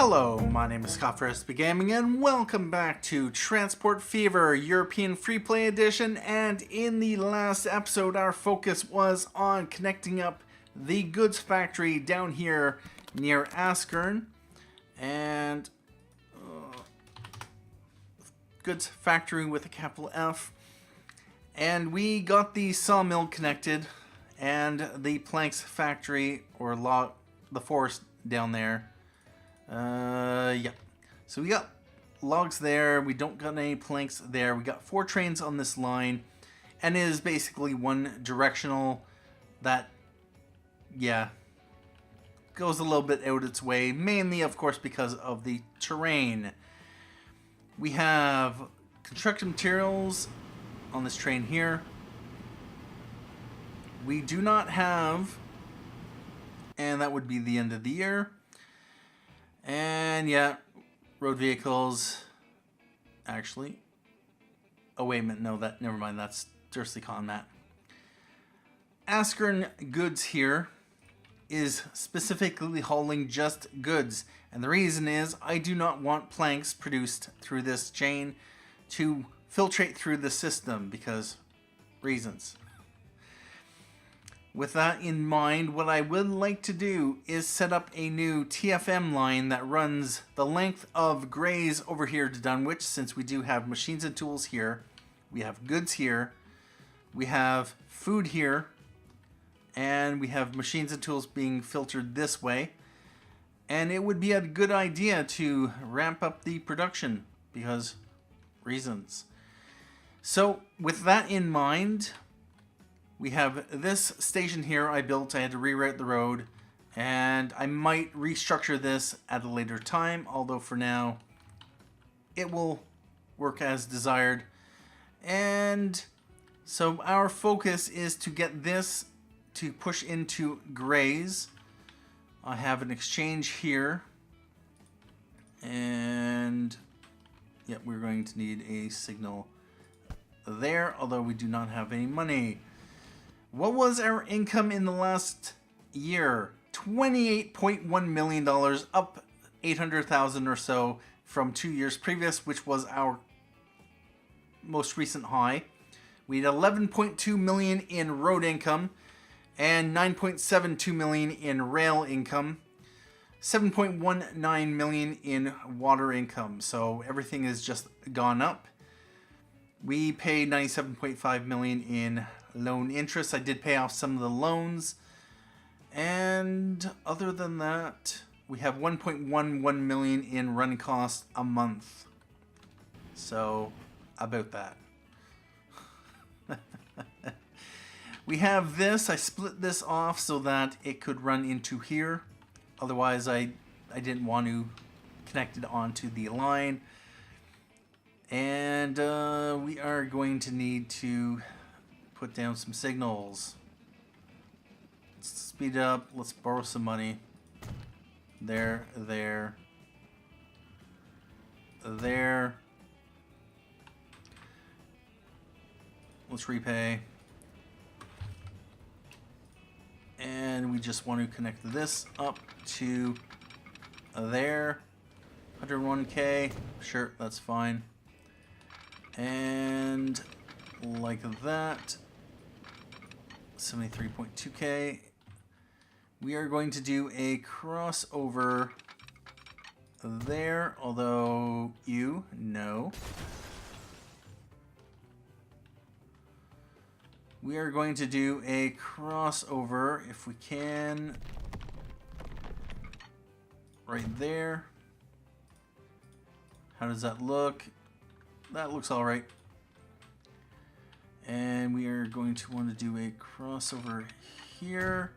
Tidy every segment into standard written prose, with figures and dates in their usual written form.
Hello, my name is Scott for SB Gaming, and welcome back to Transport Fever European Freeplay Edition. And in the last episode, our focus was on connecting up the goods factory down here near Askern, and goods factory with a capital F. And we got the sawmill connected, and the planks factory, or the forest down there. Yeah. So we got logs there. We don't got any planks there. We got 4 trains on this line, and it is basically one directional. That, yeah, goes a little bit out its way, mainly, of course, because of the terrain. We have construction materials on this train here. We do not have, and that would be the end of the year. And yeah, road vehicles, actually. Oh wait a minute, no, never mind, that's Dursley-Con that. Askern Goods here is specifically hauling just goods. And the reason is, I do not want planks produced through this chain to filtrate through the system, because reasons. With that in mind, what I would like to do is set up a new TFM line that runs the length of Grays over here to Dunwich, since we do have machines and tools here. We have goods here. We have food here. And we have machines and tools being filtered this way. And it would be a good idea to ramp up the production, because reasons. So with that in mind, we have this station here I built. I had to reroute the road, and I might restructure this at a later time, although for now it will work as desired. And so our focus is to get this to push into Grays. I have an exchange here, and yeah, we're going to need a signal there, although we do not have any money. What was our income in the last year? $28.1 million, up 800,000 or so from 2 years previous, which was our most recent high. We had 11.2 million in road income and 9.72 million in rail income, 7.19 million in water income. So everything has just gone up. We paid 97.5 million in loan interest. I did pay off some of the loans, and other than that, we have 1.11 million in run cost a month. So about that. We have this. I split this off so that it could run into here. Otherwise, I didn't want to connect it onto the line. And we are going to need to put down some signals. Let's speed up. Let's borrow some money. There. Let's repay. And we just want to connect this up to there. 101K. Sure, that's fine. And like that. 73.2K. We are going to do a crossover there, although no. We are going to do a crossover, if we can, right there. How does that look? That looks all right. And we are going to want to do a crossover here,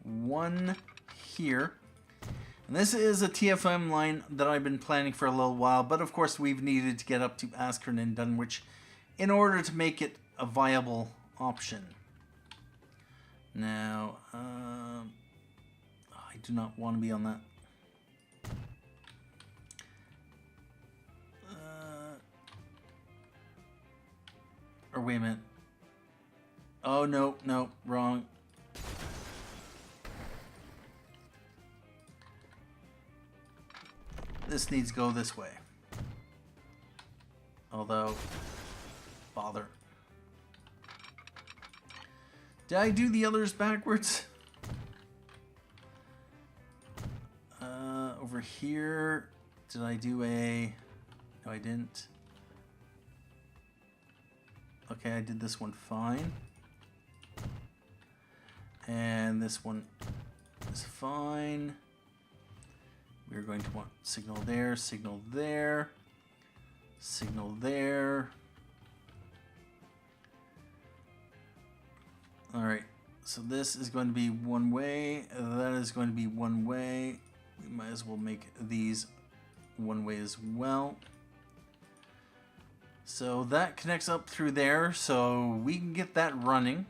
one here. And this is a TFM line that I've been planning for a little while, but of course we've needed to get up to Askern and Dunwich in order to make it a viable option. Now, I do not want to be on that. Or wait a minute. Oh, no, wrong. this needs to go this way. Although, bother. Did I do the others backwards? Over here, did I do a... No, I didn't. Okay, I did this one fine. And this one is fine. We're going to want signal there, signal there, signal there. Alright, so this is going to be one way, that is going to be one way. We might as well make these one way as well. So that connects up through there, so we can get that running.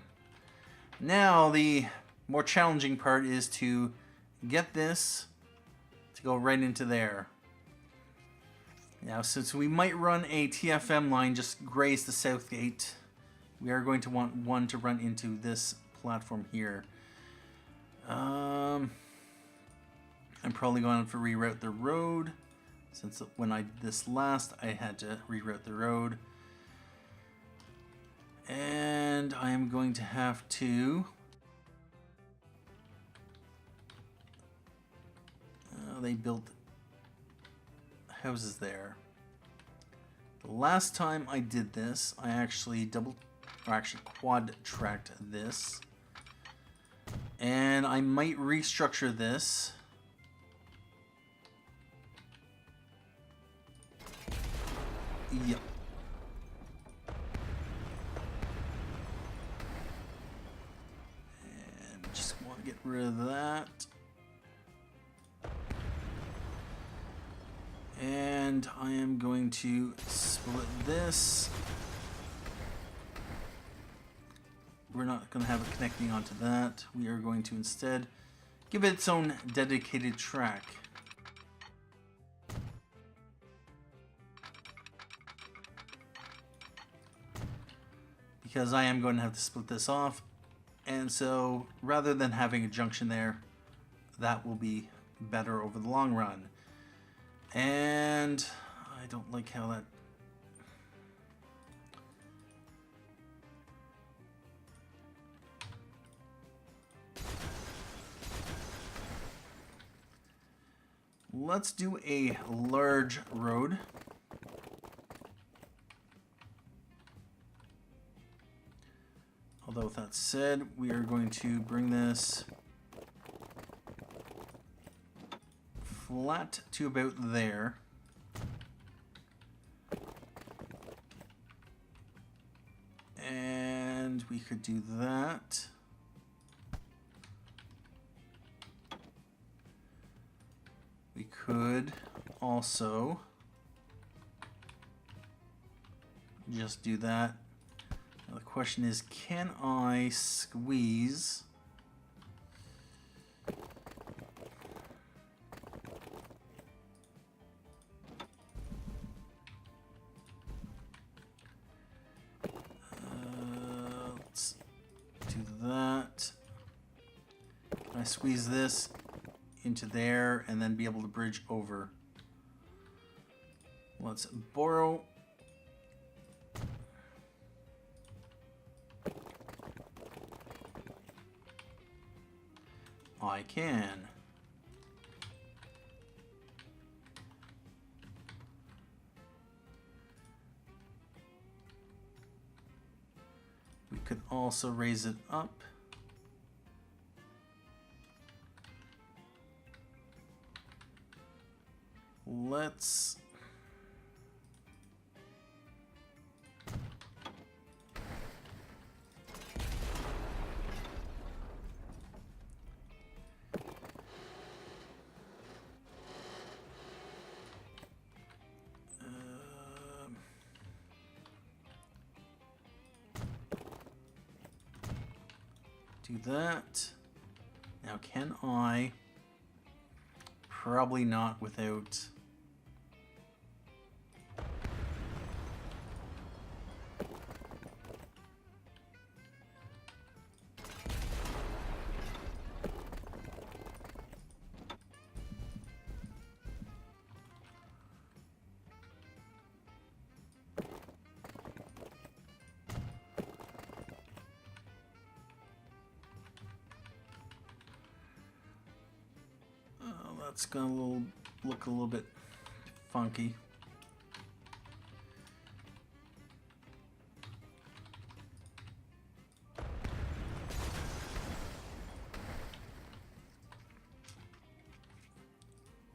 Now the more challenging part is to get this to go right into there. Now since we might run a TFM line just graze the Southgate, we are going to want one to run into this platform here. I'm probably going to have to reroute the road, since when I did this last I had to reroute the road. And I am going to have to... they built houses there. The last time I did this, I actually quad tracked this. And I might restructure this. Yep. And just want to get rid of that. And I am going to split this. We're not going to have it connecting onto that. We are going to instead give it its own dedicated track. Because I am going to have to split this off. And so rather than having a junction there, that will be better over the long run. And I don't like how that... Let's do a large road. Although with that said, we are going to bring this flat to about there. And we could do that. We could also just do that. Now the question is, can I squeeze let's do that. Can I squeeze this into there and then be able to bridge over? Let's borrow. I can. We could also raise it up. Let's do that. Now, can I? Probably not without. that's gonna look a little bit funky.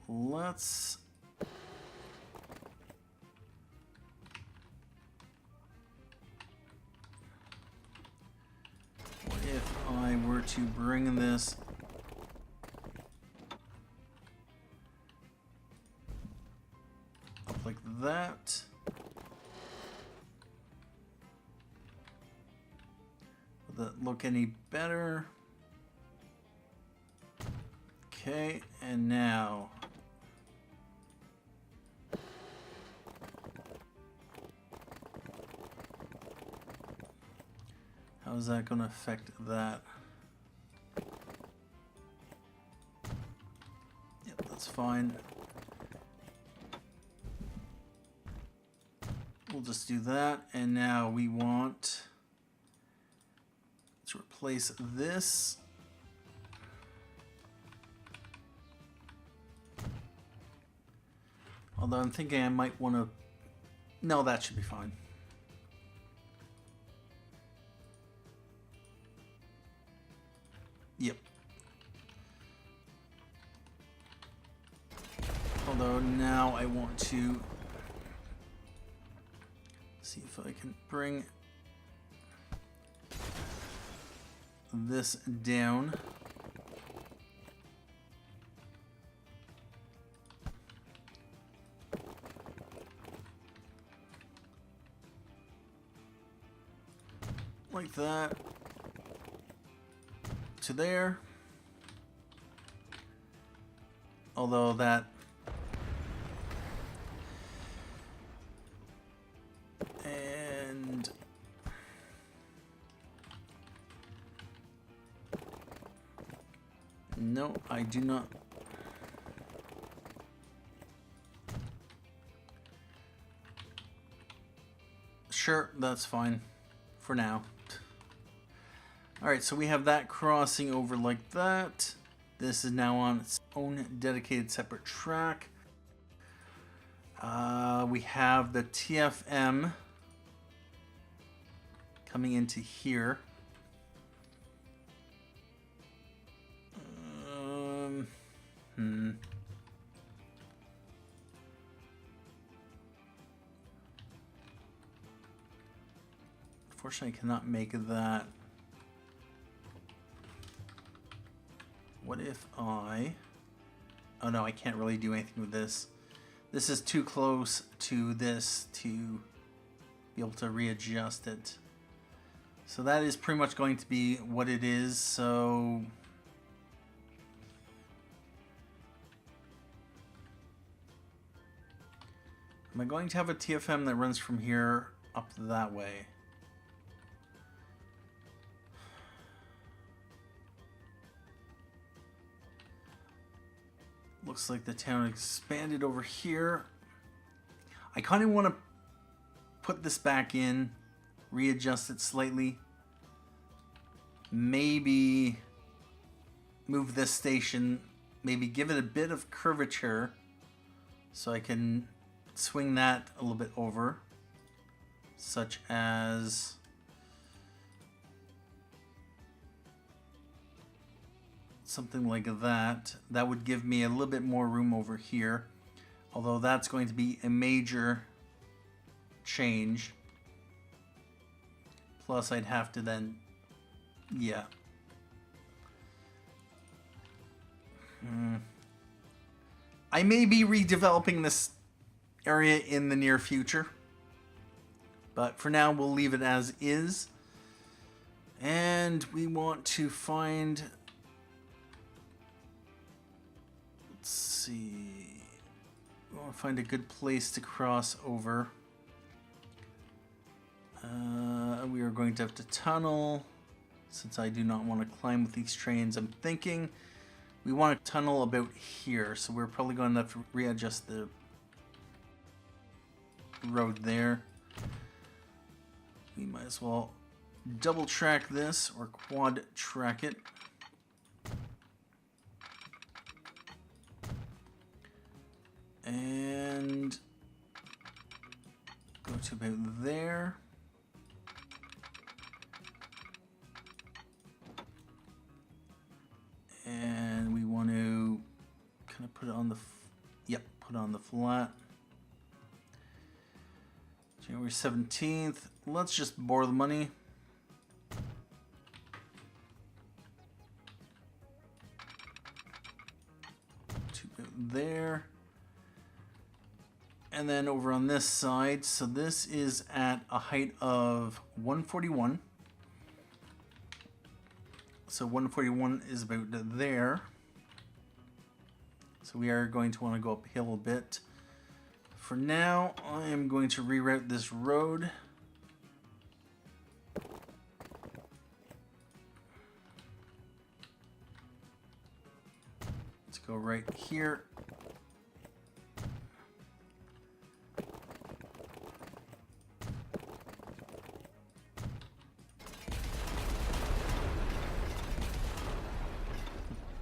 Let's what if I were to bring this up like that? Would that look any better? Okay, and now how is that going to affect that? Yep, that's fine. We'll just do that, and now we want to replace this. Although I'm thinking I might want to... No, that should be fine. Yep. Although now I want to see if I can bring this down. Like that. To there. Although that and no, I do not. Sure, that's fine for now. Alright, so we have that crossing over like that. This is now on its own dedicated separate track. We have the TFM coming into here. Unfortunately, I cannot make that. What if I... Oh no, I can't really do anything with this. This is too close to this to be able to readjust it. So that is pretty much going to be what it is, so... Am I going to have a TFM that runs from here up that way? Looks like the town expanded over here. I kind of want to put this back in, readjust it slightly. Maybe move this station, maybe give it a bit of curvature so I can swing that a little bit over, such as something like that. That would give me a little bit more room over here, although that's going to be a major change. Plus I'd have to then, yeah. I may be redeveloping this area in the near future, but for now we'll leave it as is. And we want to find... Let's see. We want to find a good place to cross over. We are going to have to tunnel. Since I do not want to climb with these trains, I'm thinking we want to tunnel about here. So we're probably going to have to readjust the road there. We might as well double track this or quad track it. And go to about there. And we want to kind of put it on the, put it on the flat. January 17th. Let's just borrow the money. To there. And then over on this side, so this is at a height of 141. So 141 is about there. So we are going to want to go uphill a bit. For now, I am going to reroute this road. Let's go right here.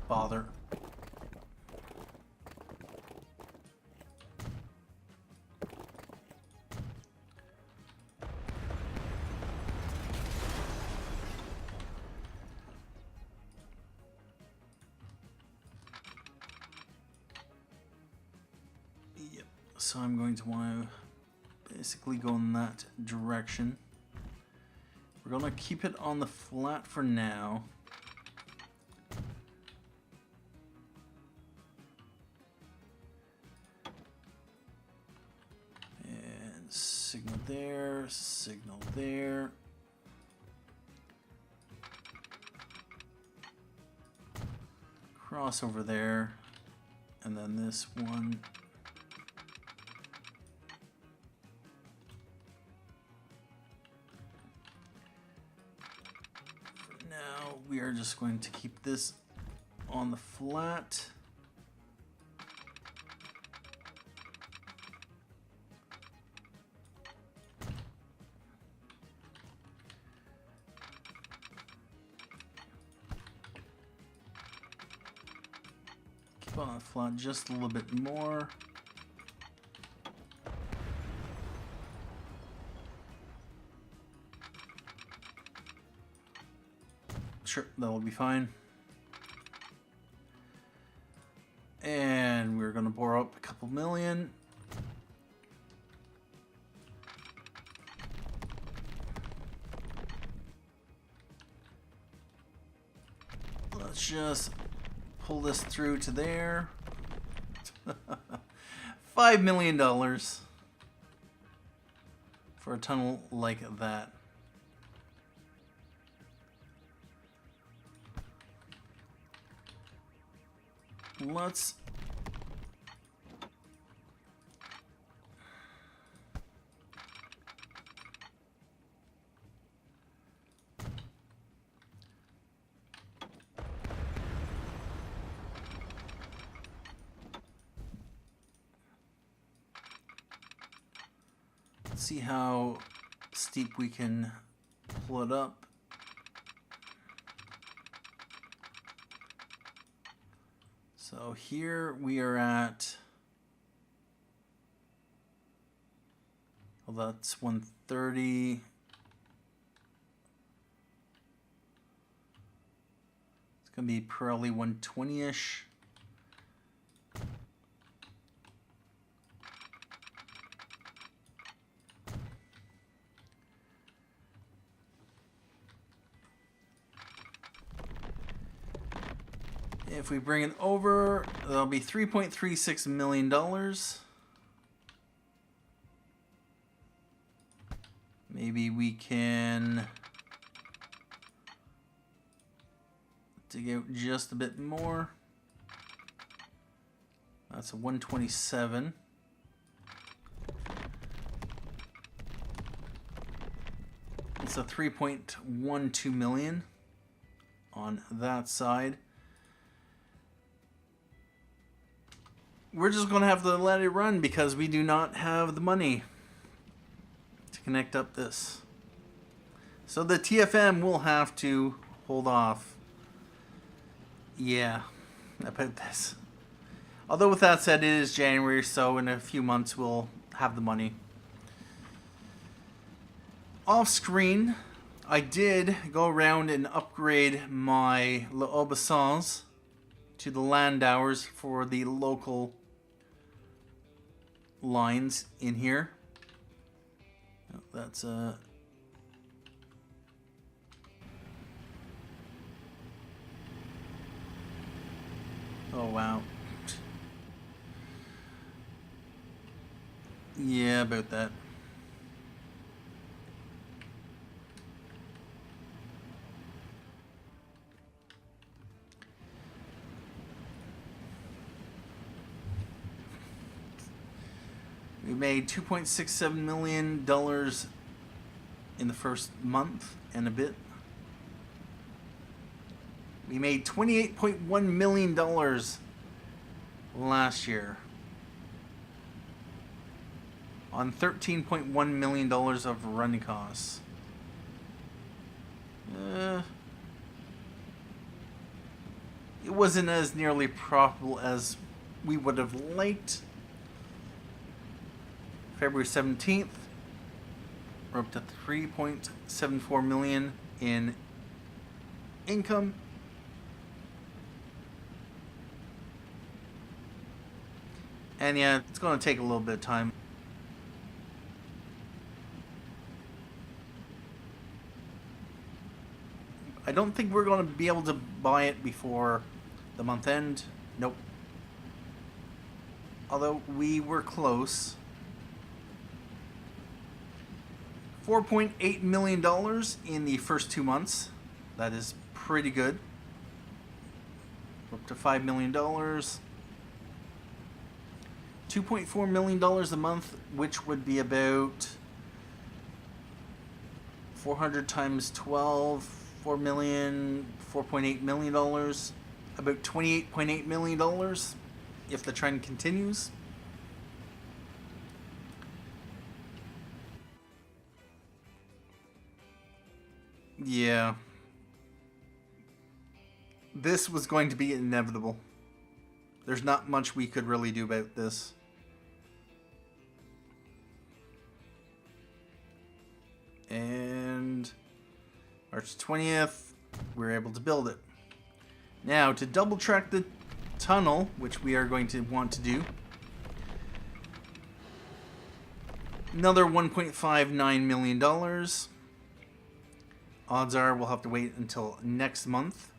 Bother. Yep. So I'm going to want to basically go in that direction. We're going to keep it on the flat for now. Signal there, signal there. Cross over there, and then this one. For now, we are just going to keep this on the flat. On the flat just a little bit more. Sure, that'll be fine. And we're going to borrow up a couple million. Let's just pull this through to there. $5 million for a tunnel like that. Let's see how steep we can pull it up. So here we are at, well, that's 130. It's going to be probably 120-ish. If we bring it over, that'll be $3.36 million. Maybe we can dig out just a bit more. That's a 127. It's a 3.12 million on that side. We're just going to have to let it run because we do not have the money to connect up this. So the TFM will have to hold off. Yeah, about this. Although with that said, it is January, so in a few months we'll have the money. Off screen, I did go around and upgrade my L'Obéissance to the Landauers for the local lines in here. That's oh wow. Yeah, about that. We made $2.67 million in the first month and a bit. We made $28.1 million last year on $13.1 million of running costs. It wasn't as nearly profitable as we would have liked. February 17th, we're up to $3.74 million in income. And yeah, it's going to take a little bit of time. I don't think we're going to be able to buy it before the month end. Nope. Although we were close. $4.8 million in the first 2 months. That is pretty good. We're up to $5 million. $2.4 million a month, which would be about 400 times 12, 4 million, $4.8 million. About $28.8 million if the trend continues. Yeah. This was going to be inevitable. There's not much we could really do about this. And March 20th, we were able to build it. Now, to double track the tunnel, which we are going to want to do, another $1.59 million. Odds are we'll have to wait until next month.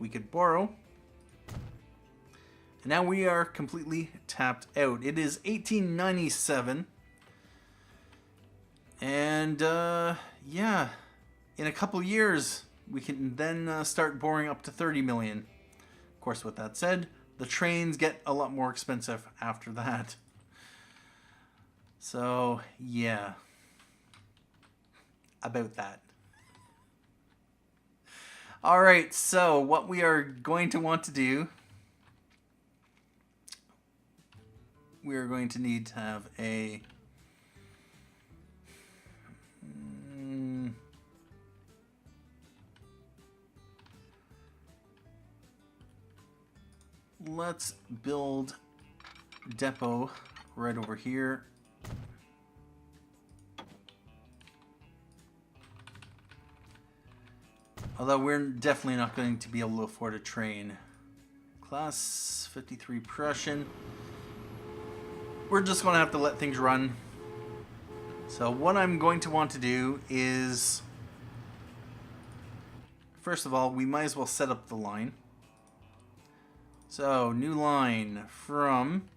We could borrow. And now we are completely tapped out. It is 1897. And yeah, in a couple years, we can then start borrowing up to 30 million. Of course, with that said, the trains get a lot more expensive after that. So, yeah. About that. Alright, so what we are going to want to do, we are going to need to have a let's build depot right over here. Although we're definitely not going to be able to afford a train. Class 53 Prussian. We're just going to have to let things run. So what I'm going to want to do is, first of all, we might as well set up the line. So, new line from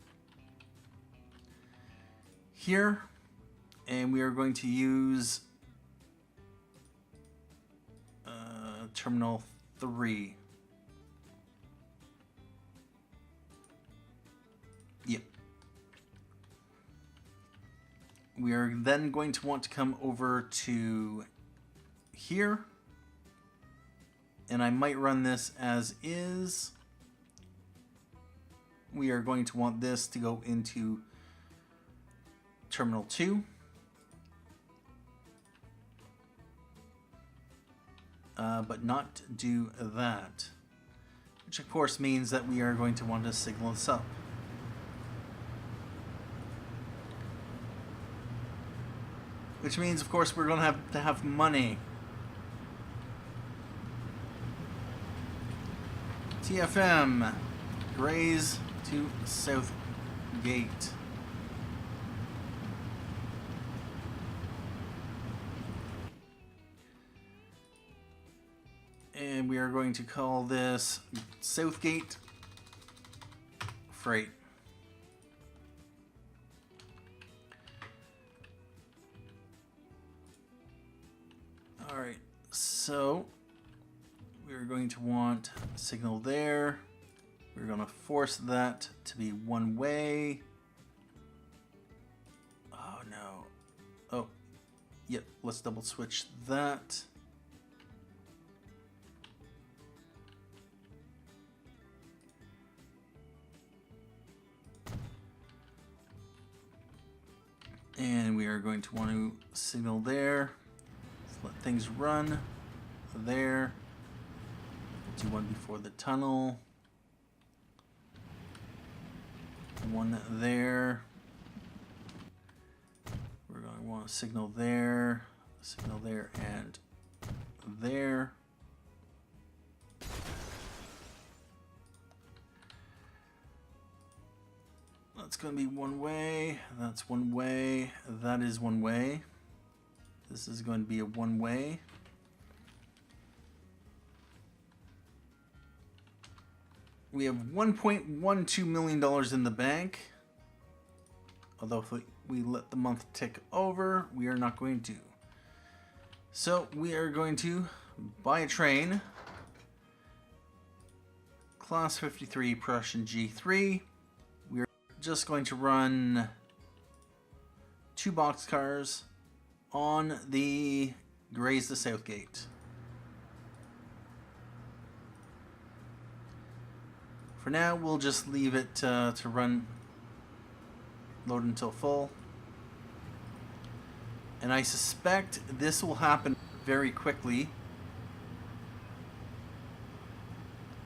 here. And we are going to use Terminal 3. Yep. We are then going to want to come over to here. And I might run this as is. We are going to want this to go into Terminal 2. but not do that. Which of course means that we are going to want to signal this up. Which means, of course, we're going to have money. TFM Grays to Southgate. And we are going to call this Southgate Freight. Alright, so we're going to want a signal there. We're going to force that to be one way. Oh no. Oh, yep, let's double switch that. And we are going to want to signal there. Let's let things run there. Do one before the tunnel. One there. We're going to want to signal there, and there. That's going to be one way. That's one way. That is one way. This is going to be a one way. We have $1.12 million in the bank. Although if we let the month tick over, we are not going to. So we are going to buy a train. Class 53 Prussian G3. We are just going to run 2 boxcars on the Grays to Southgate. For now, we'll just leave it to run, load until full. And I suspect this will happen very quickly.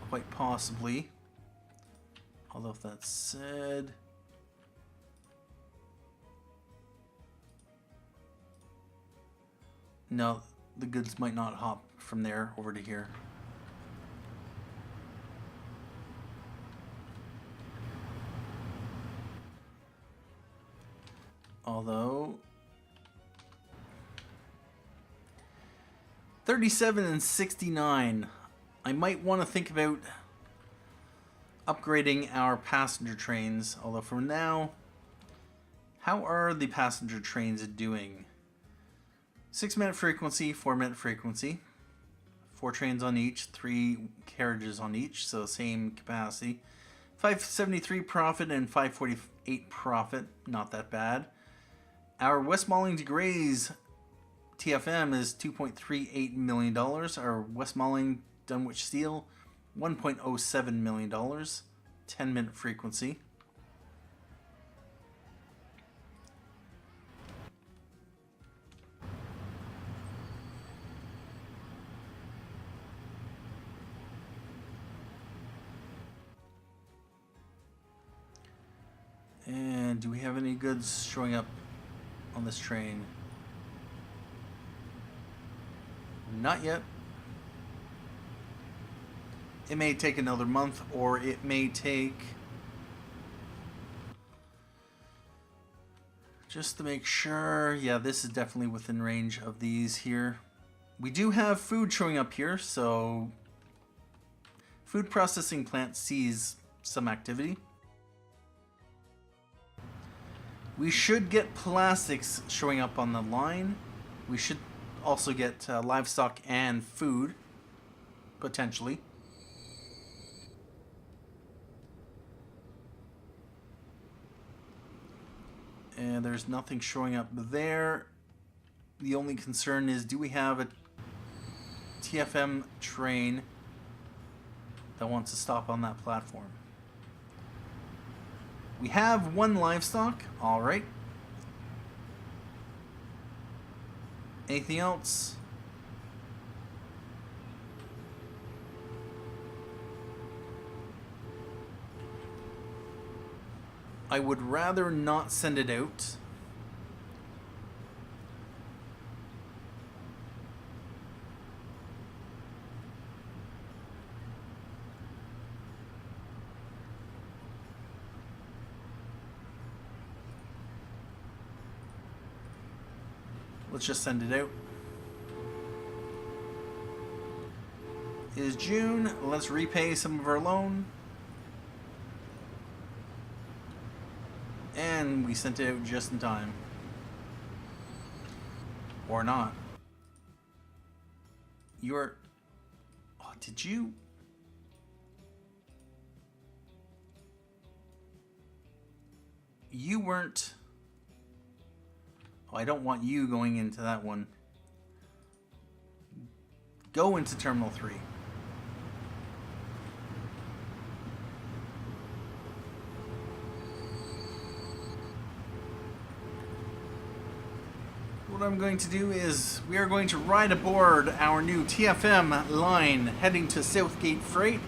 Quite possibly. Although if that's said... No, the goods might not hop from there over to here. Although 37 and 69, I might want to think about upgrading our passenger trains. Although for now, how are the passenger trains doing? 6-minute frequency, 4-minute frequency, 4 trains on each, 3 carriages on each, so same capacity. 573 profit and 548 profit, not that bad. Our Westmoreland to Grays TFM is $2.38 million. Our Westmoreland Dunwich Steel, $1.07 million. 10-minute frequency. And do we have any goods showing up on this train? Not yet. It may take another month, or it may take... Just to make sure, yeah, this is definitely within range of these here. We do have food showing up here, so... Food processing plant sees some activity. We should get plastics showing up on the line. We should also get livestock and food, potentially. And there's nothing showing up there. The only concern is, do we have a TFM train that wants to stop on that platform? We have 1 livestock. All right. Anything else? I would rather not send it out. Let's just send it out. It is June. Let's repay some of our loan. And we sent it out just in time. Or not. You're... Oh, did you... You weren't... Oh, I don't want you going into that one. Go into Terminal 3. What I'm going to do is we are going to ride aboard our new TFM line heading to Southgate Freight.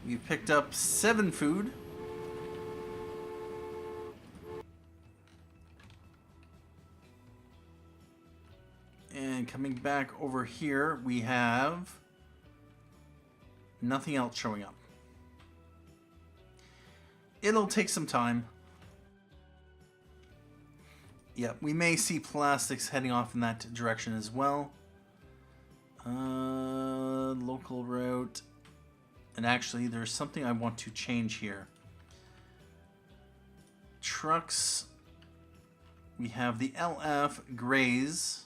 We picked up 7 food. And coming back over here, we have nothing else showing up. It'll take some time. Yeah, we may see plastics heading off in that direction as well. Local route. And actually, there's something I want to change here. Trucks. We have the LF Grays.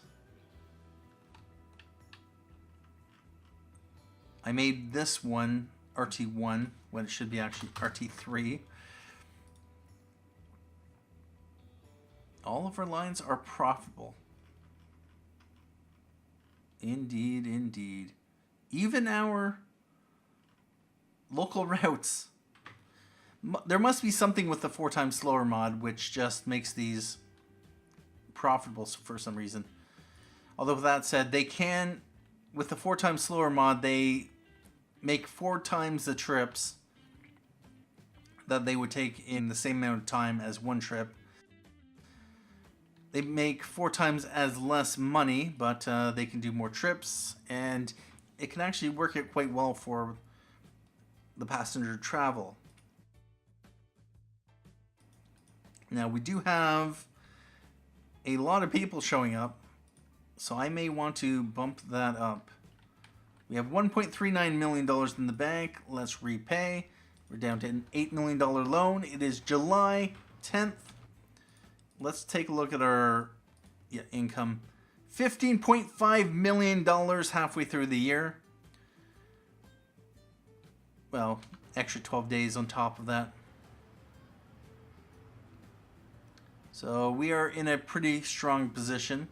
I made this one RT1 when it should be actually RT3. All of our lines are profitable. Indeed, indeed. Even our local routes. There must be something with the 4 times slower mod which just makes these profitable for some reason. Although with that said, they can, with the 4 times slower mod, they make 4 times the trips that they would take in the same amount of time as one trip. They make 4 times as less money, but they can do more trips, and it can actually work it quite well for the passenger travel. Now we do have a lot of people showing up, so I may want to bump that up. We have $1.39 million in the bank. Let's repay. We're down to an $8 million loan. It is July 10th. Let's take a look at our income. $15.5 million halfway through the year. Well, extra 12 days on top of that. So we are in a pretty strong position.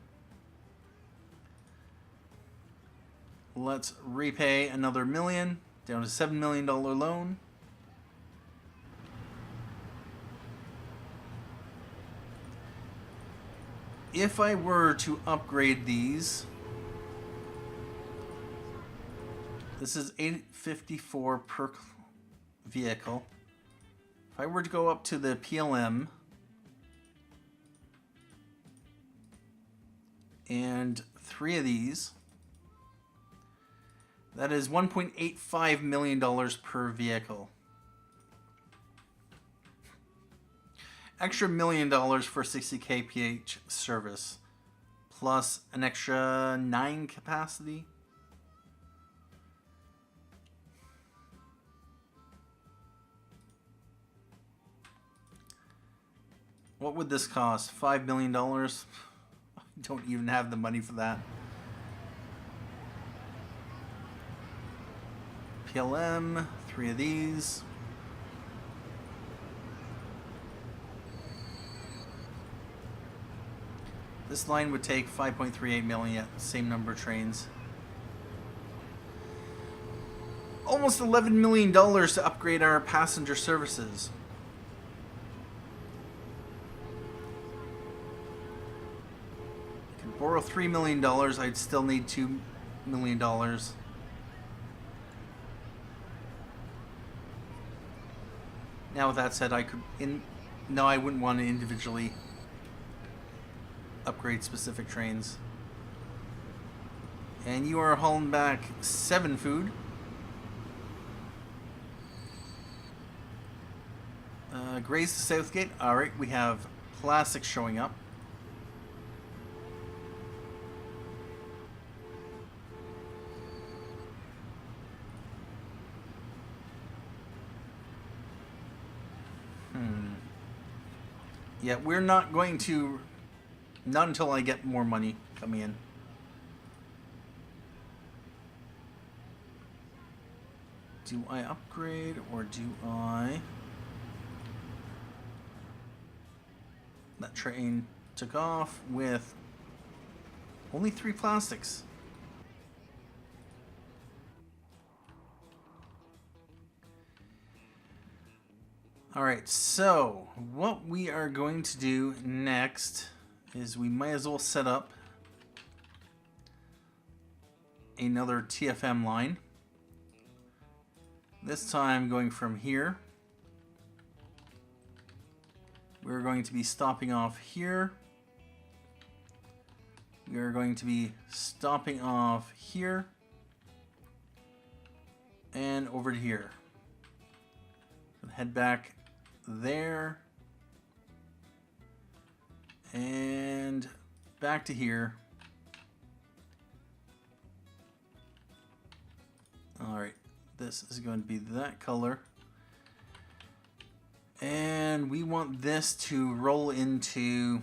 Let's repay another $1 million, down to $7 million loan. If I were to upgrade these, this is $854 per vehicle. If I were to go up to the PLM and 3 of these, that is $1.85 million per vehicle. Extra $1 million for 60 kph service, plus an extra 9 capacity. What would this cost? $5 million? I don't even have the money for that. PLM, 3 of these. This line would take 5.38 million, same number of trains. Almost $11 million to upgrade our passenger services. I could borrow $3 million, I'd still need $2 million. Now with that said, I wouldn't want to individually upgrade specific trains. And you are hauling back 7 food. Grays to Southgate. Alright, we have plastics showing up. Yeah, we're not going to... Not until I get more money coming in. Do I upgrade or do I... That train took off with only 3 plastics. Alright, so what we are going to do next is we might as well set up another TFM line. This time going from here. We're going to be stopping off here. We are going to be stopping off here. And over to here. And head back there. And back to here. Alright, this is going to be that color. And we want this to roll into...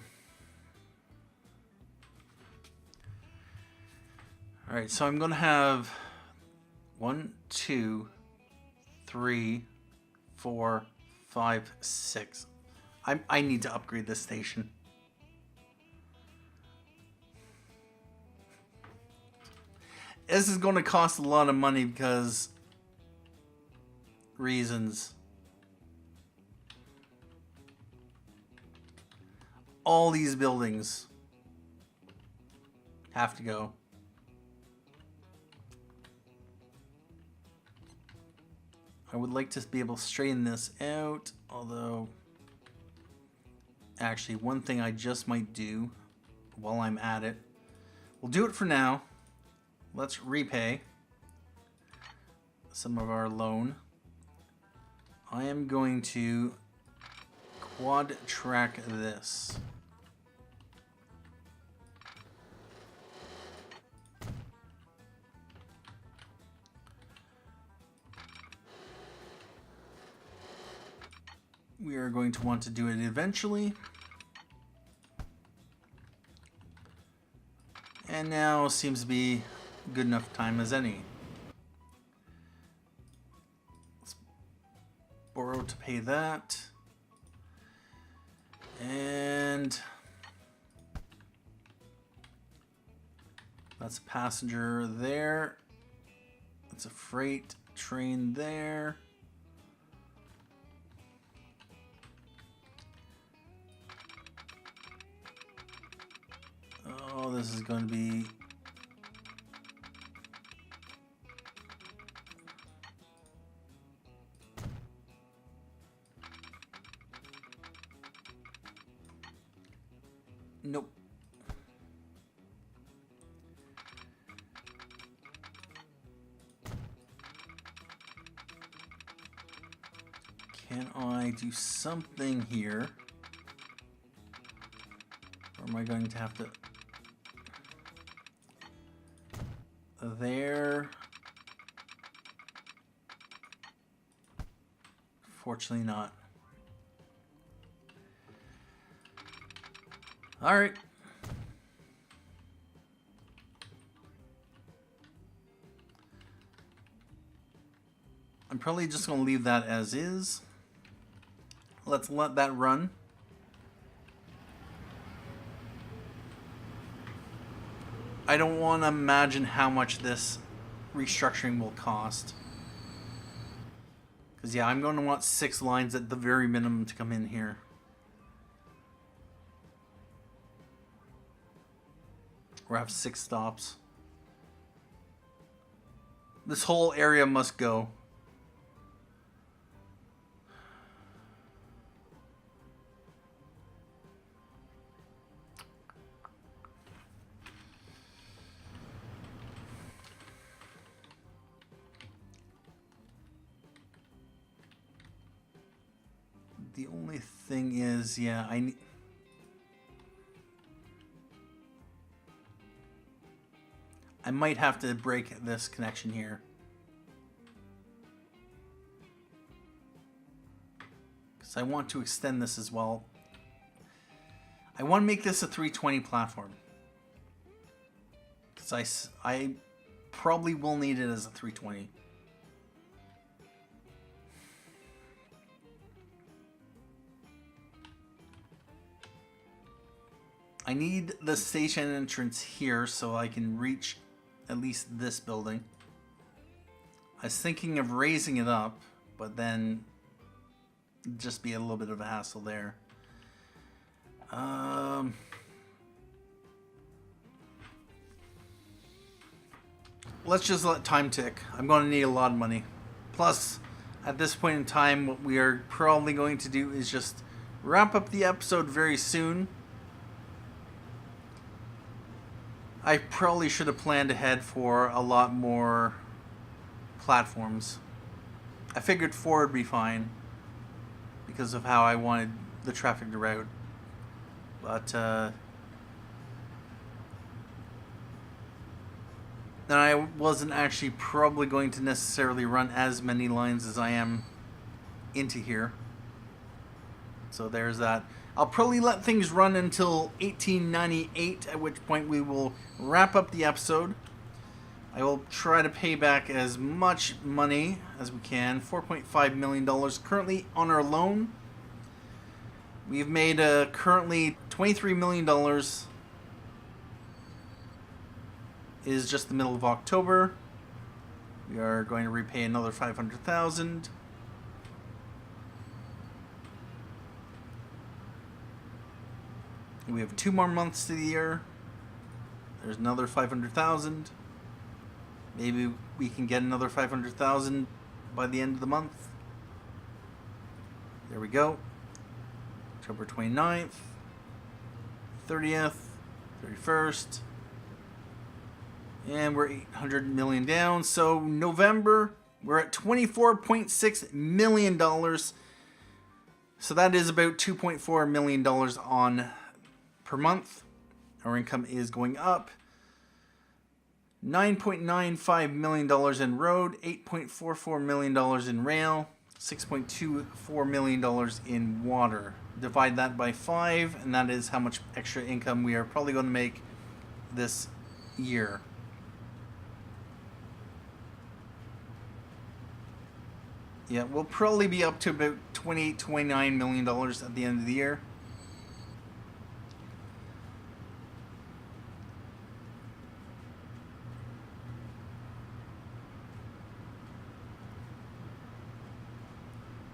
Alright, so I'm going to have 1, 2, 3, 4, 5, 6. I need to upgrade this station. This is going to cost a lot of money because... reasons. All these buildings have to go. I would like to be able to straighten this out, although actually one thing I just might do while I'm at it, we'll do it for now. Let's repay some of our loan. I am going to quad track this. We are going to want to do it eventually. And now seems to be good enough time as any. Let's borrow to pay that. And that's a passenger there. That's a freight train there. Oh, this is going to be... Nope. Can I do something here? Or am I going to have to... There. Fortunately not. All right. I'm probably just going to leave that as is. Let's let that run. I don't want to imagine how much this restructuring will cost. Because yeah, I'm going to want 6 lines at the very minimum to come in here. Or have 6 stops. This whole area must go. The only thing is, yeah, I might have to break this connection here. Because I want to extend this as well. I want to make this a 320 platform. Because I probably will need it as a 320. I need the station entrance here so I can reach at least this building. I was thinking of raising it up, but then it'd just be a little bit of a hassle there. Let's just let time tick. I'm going to need a lot of money. Plus, at this point in time, what we are probably going to do is just wrap up the episode very soon. I probably should have planned ahead for a lot more platforms. I figured 4 would be fine because of how I wanted the traffic to route. But then I wasn't actually probably going to necessarily run as many lines as I am into here. So there's that. I'll probably let things run until 1898, at which point we will wrap up the episode. I will try to pay back as much money as we can. $4.5 million currently on our loan. We've made currently $23 million. It is just the middle of October. We are going to repay another $500,000. We have 2 more months to the year. There's another 500,000. Maybe we can get another 500,000 by the end of the month. There we go. October 29th, 30th, 31st. And we're 800 million down. So November, we're at $24.6 million. So that is about $2.4 million on per month. Our income is going up. $9.95 million in road, $8.44 million in rail, $6.24 million in water. Divide that by 5, and that is how much extra income we are probably going to make this year. Yeah, we'll probably be up to about $29 million at the end of the year.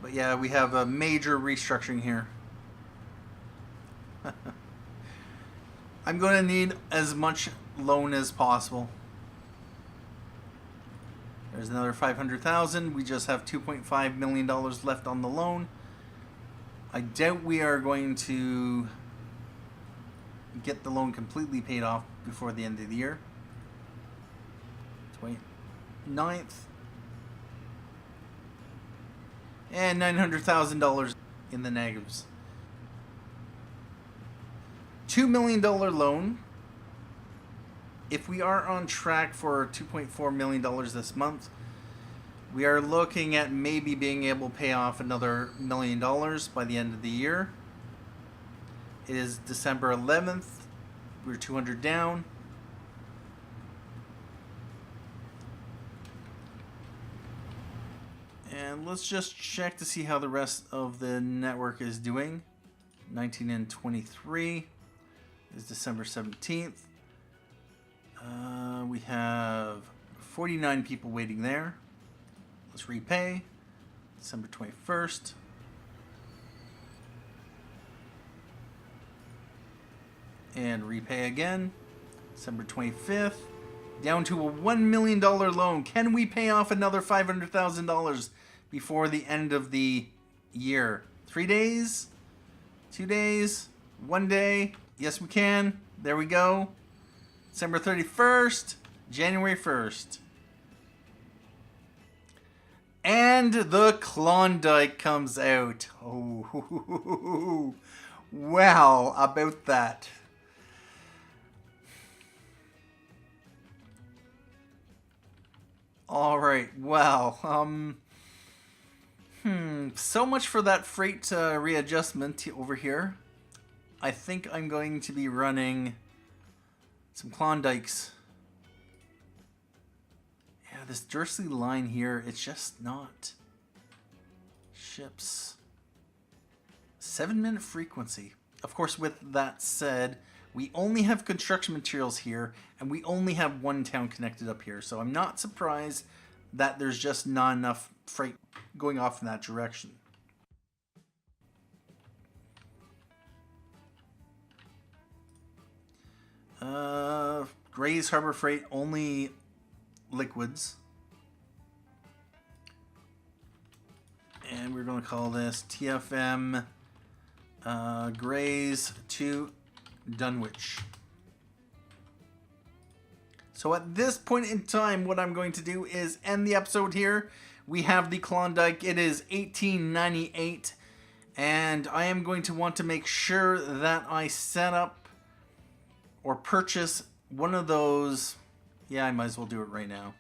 But yeah, we have a major restructuring here. I'm going to need as much loan as possible. There's another $500,000. We just have $2.5 million left on the loan. I doubt we are going to get the loan completely paid off before the end of the year. 29th. And $900,000 in the negatives. $2 million loan. If we are on track for $2.4 million this month, we are looking at maybe being able to pay off another $1 million by the end of the year. It is December 11th. We're 200 down. And let's just check to see how the rest of the network is doing. 19 and 23 is December 17th. We have 49 people waiting there. Let's repay. December 21st. And repay again. December 25th. Down to a $1 million loan. Can we pay off another $500,000 before the end of the year? 3 days? 2 days? 1 day? Yes, we can. There we go. December 31st. January 1st. And the Klondike comes out. Oh, well, about that. All right, well, so much for that freight readjustment over here. I think I'm going to be running some Klondikes. Yeah, this Dursley line here, it's just not ships. 7-minute frequency. Of course, with that said, we only have construction materials here, and we only have one town connected up here. So I'm not surprised that there's just not enough freight going off in that direction. Grays Harbor Freight, only liquids. And we're going to call this TFM Grays to Dunwich. So at this point in time, what I'm going to do is end the episode here. We have the Klondike. It is 1898. And I am going to want to make sure that I set up or purchase one of those. Yeah, I might as well do it right now.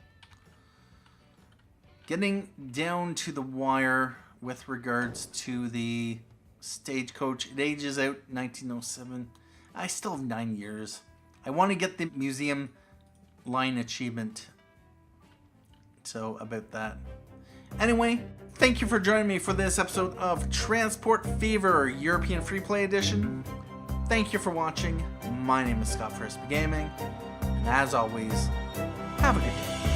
Getting down to the wire with regards to the stagecoach. It ages out 1907. I still have 9 years. I want to get the museum line achievement. So about that. Anyway, thank you for joining me for this episode of Transport Fever European Freeplay Edition. Thank you for watching. My name is Scott Frisbee Gaming. And as always, have a good day.